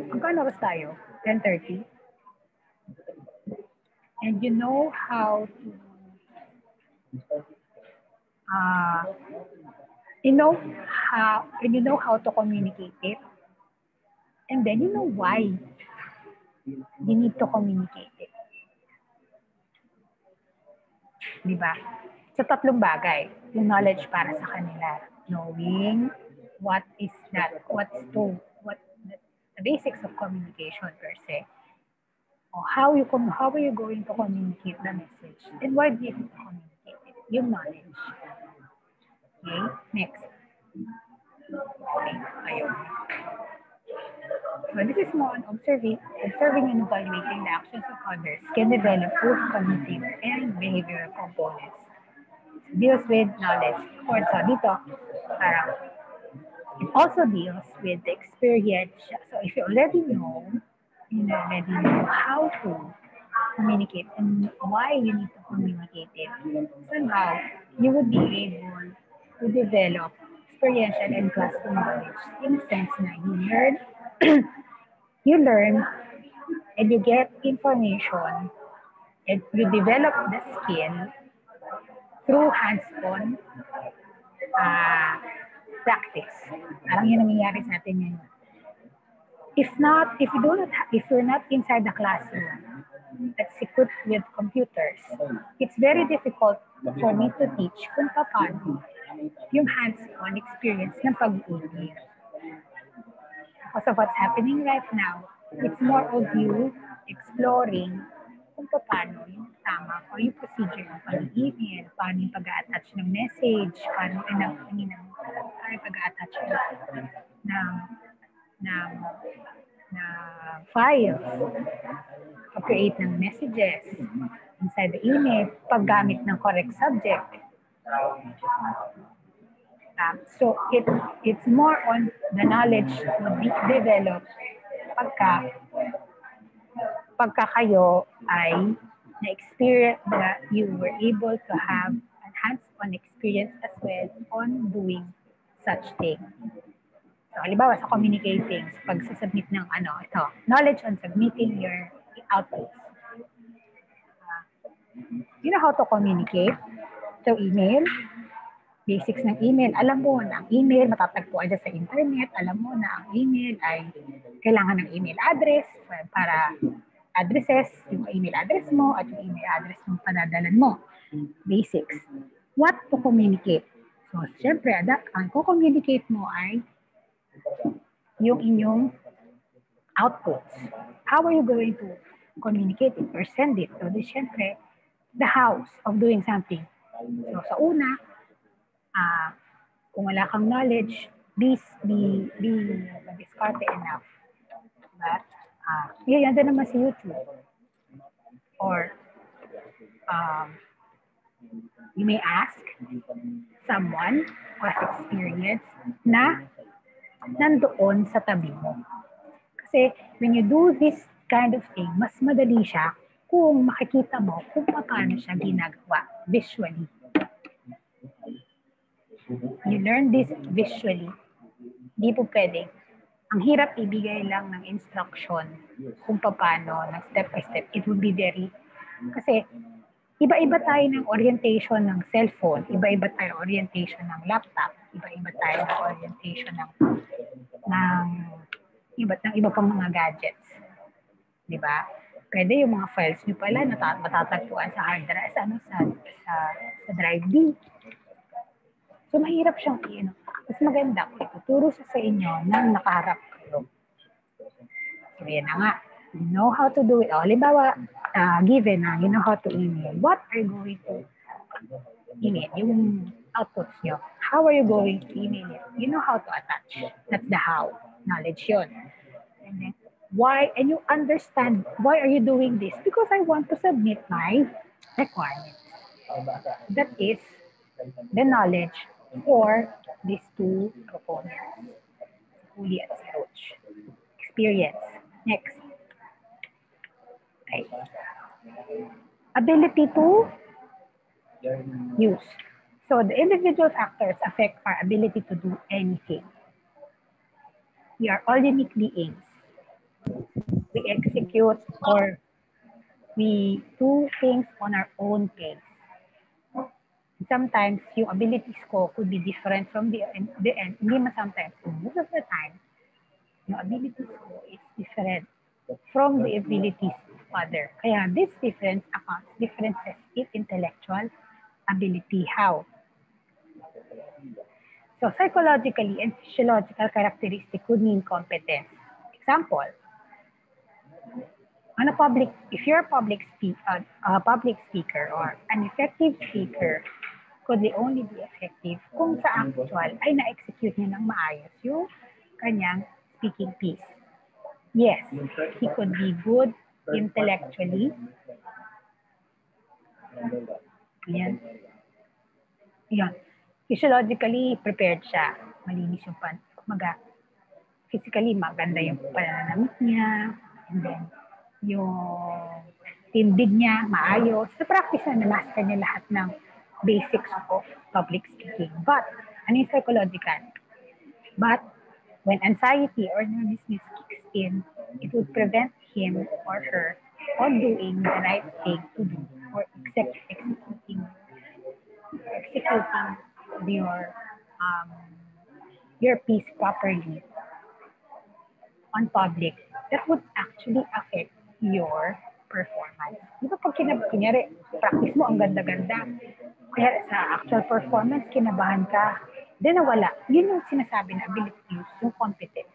magkano oras tayo? 10:30? And you know how to you know how to communicate it, and then you know why you need to communicate it. Diba? Sa tatlong bagay, yung knowledge para sa kanila, knowing what is the basics of communication per se, or how are you going to communicate the message, and why do you need to communicate it? Yung knowledge. Okay, next. Okay, ayun. So this is more on observing and evaluating the actions of others can develop both cognitive and behavioral components. It deals with knowledge. Or so dito, parang it also deals with the experience. So if you already know how to communicate and why you need to communicate it, somehow you would be able to develop experiential and classroom knowledge in the sense na you learn and you get information and you develop the skill through hands-on practice. Parang yun ang nangyayari sa atin ngayon. If you're not inside the classroom that's equipped with computers, it's very difficult for me to teach kung paano yung hands-on experience ng pag-iigit. because of what's happening right now, it's more of you exploring kung paano yung tama o yung procedure ng pag-email, paano yung pag-attach ng message, paano yung pag-attach ng files, pag-create ng messages inside the email, paggamit ng correct subject. So it's more on the knowledge would be developed pagka kayo ay na-experience that you were able to have a hands-on experience as well on doing such thing. So, halimbawa sa communicating, sa pagsasubmit ng knowledge on submitting your outputs. You know how to communicate through email? Basics ng email. Alam mo na ang email matatagpuan dyan sa internet. Alam mo na ang email ay kailangan ng email address para addresses, yung email address mo at yung email address ng padadalan mo. Basics. What to communicate? So, syempre, ang communicate mo ay yung inyong outputs. How are you going to communicate it or send it? So, syempre, the hows of doing something. So, sa una, kung wala kang knowledge, please be discarded enough. But, yan din naman sa YouTube. Or, you may ask someone who has experience na nandoon sa tabi mo. Kasi, when you do this kind of thing, mas madali siya kung makikita mo kung paano siya ginagawa visually. You learn this visually. Di po pwedeng. Ang hirap ibigay lang ng instruction kung paano, ng step by step. It would be very, kasi iba-iba tayo ng orientation ng cellphone, iba-iba tayo orientation ng laptop, iba-iba tayo ng orientation ng iba pang mga gadgets. Di ba? Pwede yung mga files nyo pala matatagpuan sa hard drive, sa drive D. So, mahirap siyang mas maganda kung ituturo sa inyo nang nakaharap kayo. So, yan na nga. You know how to do it. O, halimbawa, given na, you know how to email. What are you going to email? Yung outputs nyo. How are you going to email it? You know how to attach. That's the how. Knowledge yun. And then, why? And you understand, why are you doing this? Because I want to submit my requirements. That is the knowledge for these two components, Uli at Roach. Experience. Next. Okay. Ability to use. So the individual factors affect our ability to do anything. We are all unique beings. We execute or we do things on our own pace. Sometimes, yung abilities ko could be different from the end. Hindi man sometimes. Most of the time, yung abilities ko is different from the abilities of others. Kaya this difference accounts differences in intellectual ability. How? So, psychologically and physiological characteristics could mean competence. Example, if you're a public speaker or an effective speaker, could only be effective kung sa actual ay na-execute niya ng maayos yung kanyang speaking piece. Yes, he could be good intellectually. Yan. Yan. Physiologically prepared siya. Malinis yung physically maganda yung pananamit niya. And then, yung tindig niya, maayos. Sa practice na master niya lahat ng basics of public speaking. But, ano yung psychological? But, when anxiety or nervousness kicks in, it would prevent him or her on doing the right thing to do or executing your piece properly on public. That would actually affect your performance. Di ba pag kunyari, practice mo ang ganda-ganda, kaya sa actual performance, kinabahan ka, then nawala. Yun yung sinasabi na ability, yung competence.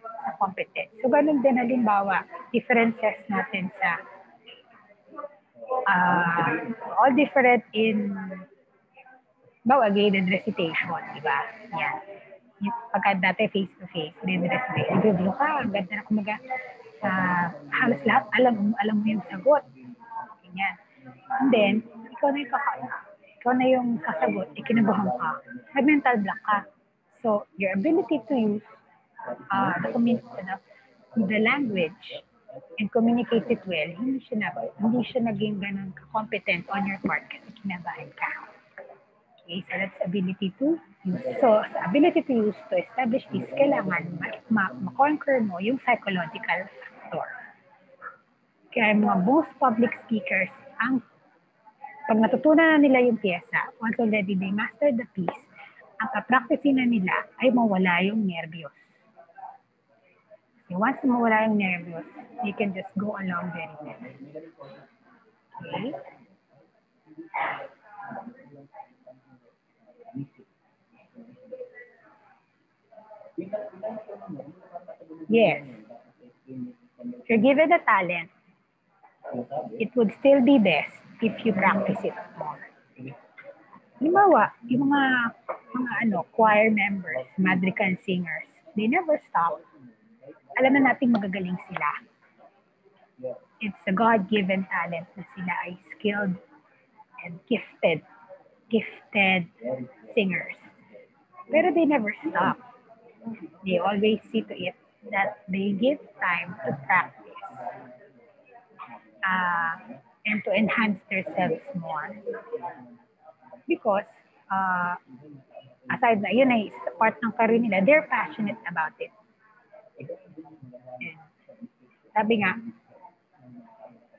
Sa competence. So, ganun din halimbawa, differences natin sa all different in graded recitation, di ba? Yan. Pagka dati face-to-face, graded recitation, review ka, ang ganda na kumaga, halos lahat, alam mo yung sagot. Ganyan. And then, ikaw na yung kasagot, kinabahan ka, nag-mental block ka. So, your ability to use the language and communicate it well, hindi siya naging ganun competent on your part kasi kinabahan ka. Okay, so that's ability to use. So, sa ability to use, to establish this, kailangan ma-conquer mo yung psychological factor. Kaya most public speakers, pag natutunan na nila yung pyesa, once already they mastered the piece, ang ka-practicing na nila ay mawala yung nervyos. Once mawala yung nervyos, you can just go along very well. Okay? Yes. If you're given a talent, it would still be best if you practice it more. Halimbawa, yung mga choir members, madrigal singers, they never stop. Alam na natin magagaling sila. It's a God-given talent na sila ay skilled and gifted singers. Pero they never stop. They always see to it that they give time to practice and to enhance themselves more. Because aside na yun ay part ng career nila, they're passionate about it. And sabi nga,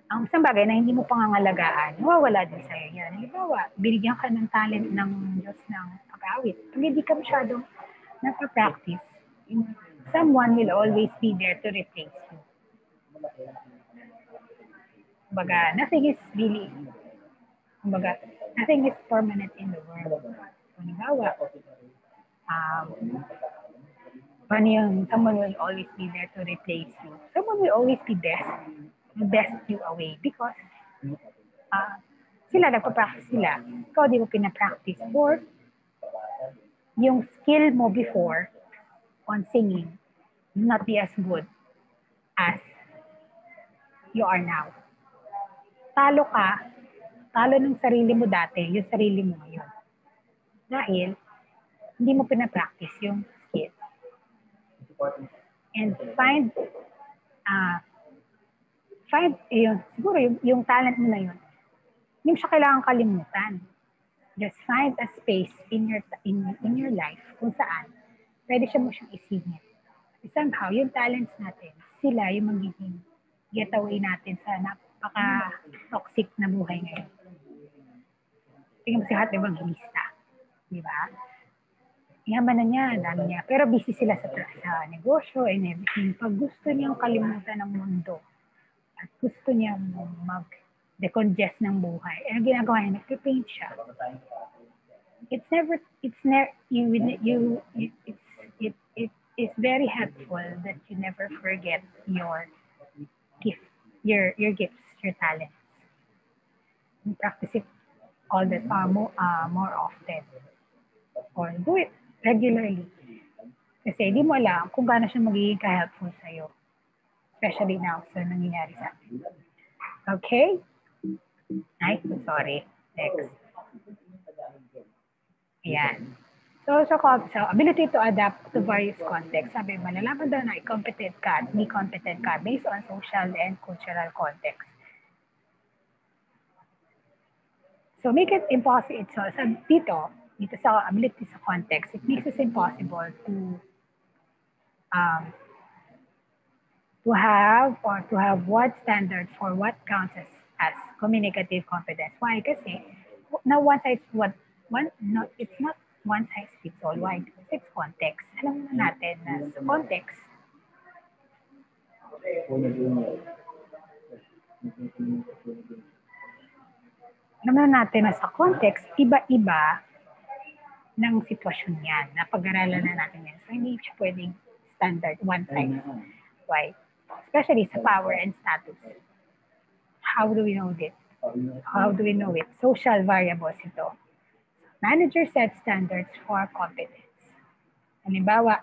ang isang bagay na hindi mo pangangalagaan, mawawala din sa'yo yan. Halimbawa, binigyan ka ng talent ng Diyos ng pag-awit. Pag hindi ka masyadong nagpa-practice, someone will always be there to replace you. Kumbaga, nothing is permanent in the world. Halimbawa, someone will always be there to replace you. Someone will always be best you away because sila nagpa-practice sila. Ikaw di mo pina-practice or yung skill mo before on singing not be as good as you are now. Talo ng sarili mo dati, yung sarili mo ngayon. Dahil hindi mo pina-practice yung skill. And find siguro yung talent mo na yun, hindi mo siya kailangan kalimutan. Just find a space in your life kung saan pwede mo siyang isingit. Somehow, yung talents natin, sila yung magiging getaway natin sa napaka-toxic na buhay ngayon. Tingnan mo si Hot Evangelista. Di ba? Yaman na niya, dami niya. Pero busy sila sa negosyo and everything. Pag gusto niyang kalimutan ng mundo, at gusto niya mag-decongest ng buhay. Ang ginagawa niya, nagpe-paint siya. It's very helpful that you never forget your gifts, your talents. You practice it all the time, more often. Or do it regularly. Kasi di mo alam kung gaano siya magiging ka-helpful sa'yo. Especially now sa nangyayari sa atin. Okay? Ay, sorry. Next. Ayan. So, ability to adapt to various contexts. Sabi, malalaman daw na competent ka at hindi competent ka based on social and cultural context. So, make it impossible. So, dito sa ability sa context, it makes it impossible to have one standard for what counts as communicative competence. Why? Kasi it's not one size fits all. Why? Because it's context. Alam na natin na sa context, iba-iba ng sitwasyon yan. Napag-aralan na natin yan. So, hindi siya pwedeng standard, one size. Why? Especially sa power and status. How do we know this? How do we know it? Social variables ito. Manager sets standards for competence. Halimbawa,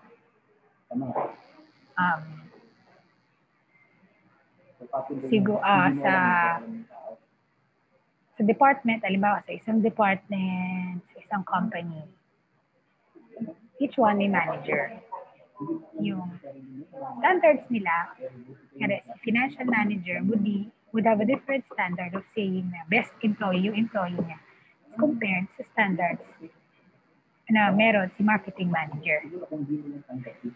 sa department, halimbawa sa isang department, sa isang company, each one may manager. Yung standards nila, financial manager would have a different standard of saying na best employee, yung employee niya, compared sa standards na meron si marketing manager.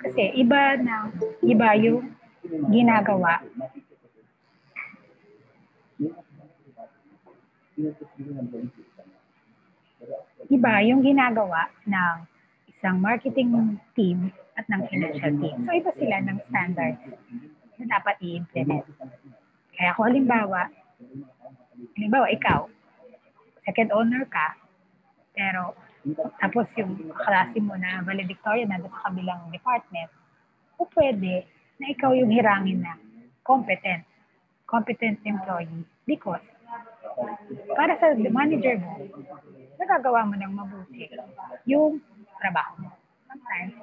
Kasi iba yung ginagawa ng isang marketing team at ng financial team. So iba sila ng standards na dapat i-implement. Kaya kung halimbawa ikaw, second owner ka, pero tapos yung klase mo na valedictorian na sa kabilang department, o pwede na ikaw yung hirangin na competent employee because para sa manager mo, nagagawa mo ng mabuti yung trabaho mo. Sometimes,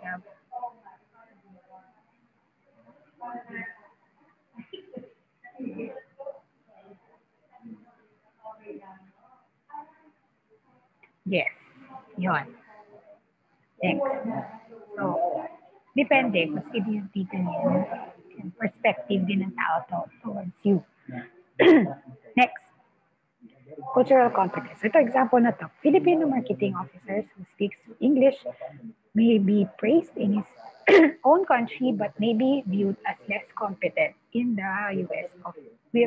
yes, yun. Thanks. So, depende kung sino yung titingin and perspective din ng tao towards you. Next, cultural competence. Ito example na to. Filipino marketing officers who speaks English may be praised in his own country but may be viewed as less competent in the US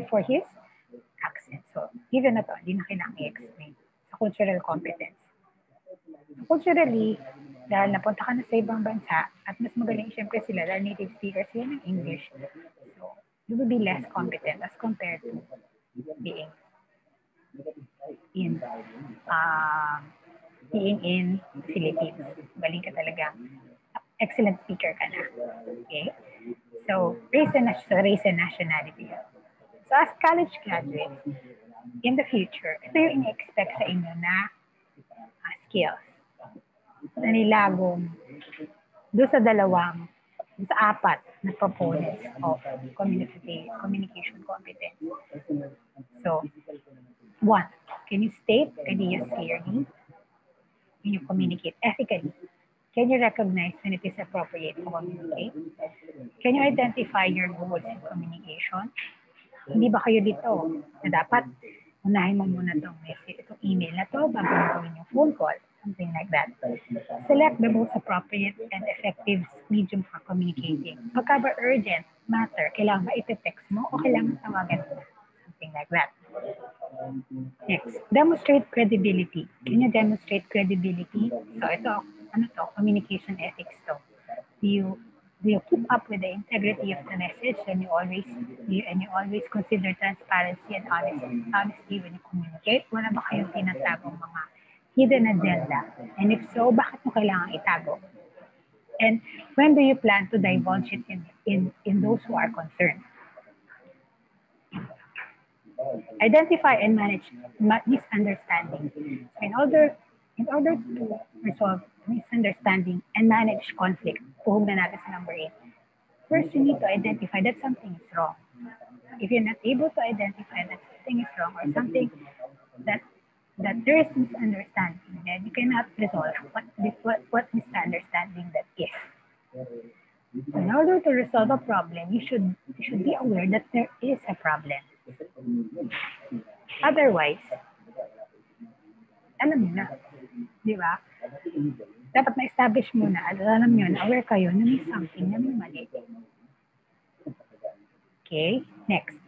for his accent. So, even na to, hindi na kailangan i-explain sa cultural competence. Culturally, dahil napunta ka na sa ibang bansa at mas magaling siyempre sila dahil native speakers sila ng English. So, you will be less competent as compared to being in Philippines. Galing ka talaga. Excellent speaker ka na. Okay? So, race and nationality. So, as college graduates, in the future, ito yung in-expect sa inyo na skills na nilagong doon sa apat na components of communication competence. So, 1, can you state ideas clearly? Can you communicate ethically? Can you recognize when it is appropriate to communicate? Can you identify your goals in communication? Hindi ba kayo dito na dapat unahin mo muna itong email na to bago mo gawin yung phone call? Something like that. Select the most appropriate and effective medium for communicating. Pagka ba urgent matter, kailangan ba iti-text mo o kailangan tawagan mo? Something like that. Next, demonstrate credibility. Can you demonstrate credibility? So ito, communication ethics to. Do you keep up with the integrity of the message and you always consider transparency and honesty when you communicate? Wala ba kayong tinatagong mga hidden agenda? And if so, bakit mo kailangan itago? And when do you plan to divulge it in those who are concerned? Identify and manage misunderstanding. In order to resolve misunderstanding and manage conflict, puhog na natin sa number 8. First, you need to identify that something is wrong. If you're not able to identify that something is wrong or something that there is misunderstanding, then you cannot resolve what misunderstanding that is. In order to resolve a problem, you should be aware that there is a problem. Otherwise, alam mo na, di ba? Dapat na-establish mo na, alam nyo na, aware kayo na may something na may mali. Okay, next.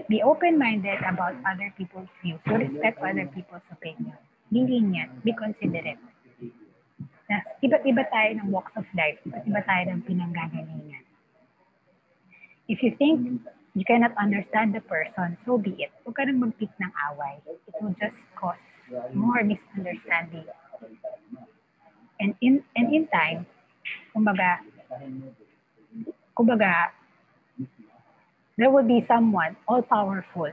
Be open-minded about other people's views. So respect other people's opinion. Be lenient, be considerate. Iba't iba tayo ng walks of life. Iba't iba tayo ng pinanggagalingan. If you think you cannot understand the person, so be it. Huwag ka nang mag-pick ng away. It will just cause more misunderstanding. And in time, kumbaga, kumbaga, there will be someone all-powerful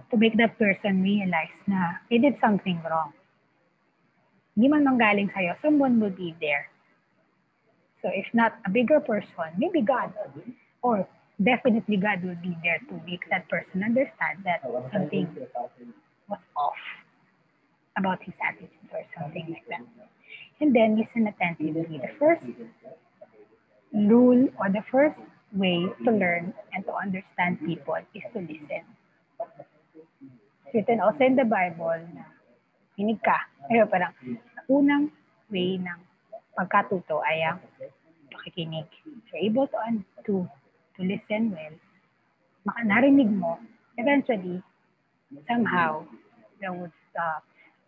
to make that person realize na they did something wrong. Hindi man manggaling sa'yo, someone will be there. So if not a bigger person, maybe God, or definitely God will be there to make that person understand that something was off about his attitude or something like that. And then listen attentively. The first rule or the first way to learn and to understand people is to listen. Written also in the Bible na kinig ka. Pero parang unang way ng pagkatuto ay ang pakikinig. So able to listen well, narinig mo, eventually, somehow, that would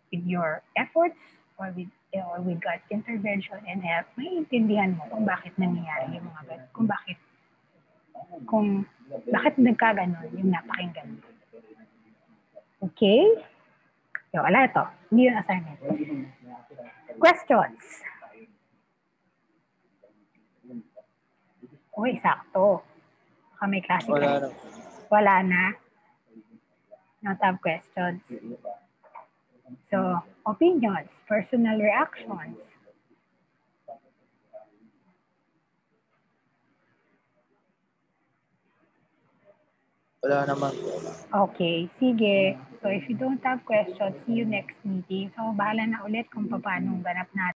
with your efforts or with God's intervention and help, maiintindihan mo kung bakit nangyayari yung mga ganun, kung bakit nagkaganon yung napakinggan mo. Okay? So, wala ito. Hindi yung assignment. Questions? Uy, sakto. Baka may klase ka. Wala na. Not have questions. So, opinions, personal reactions. Wala naman. Okay, sige. So, if you don't have questions, see you next meeting. So, bahala na ulit kung paano ganap natin.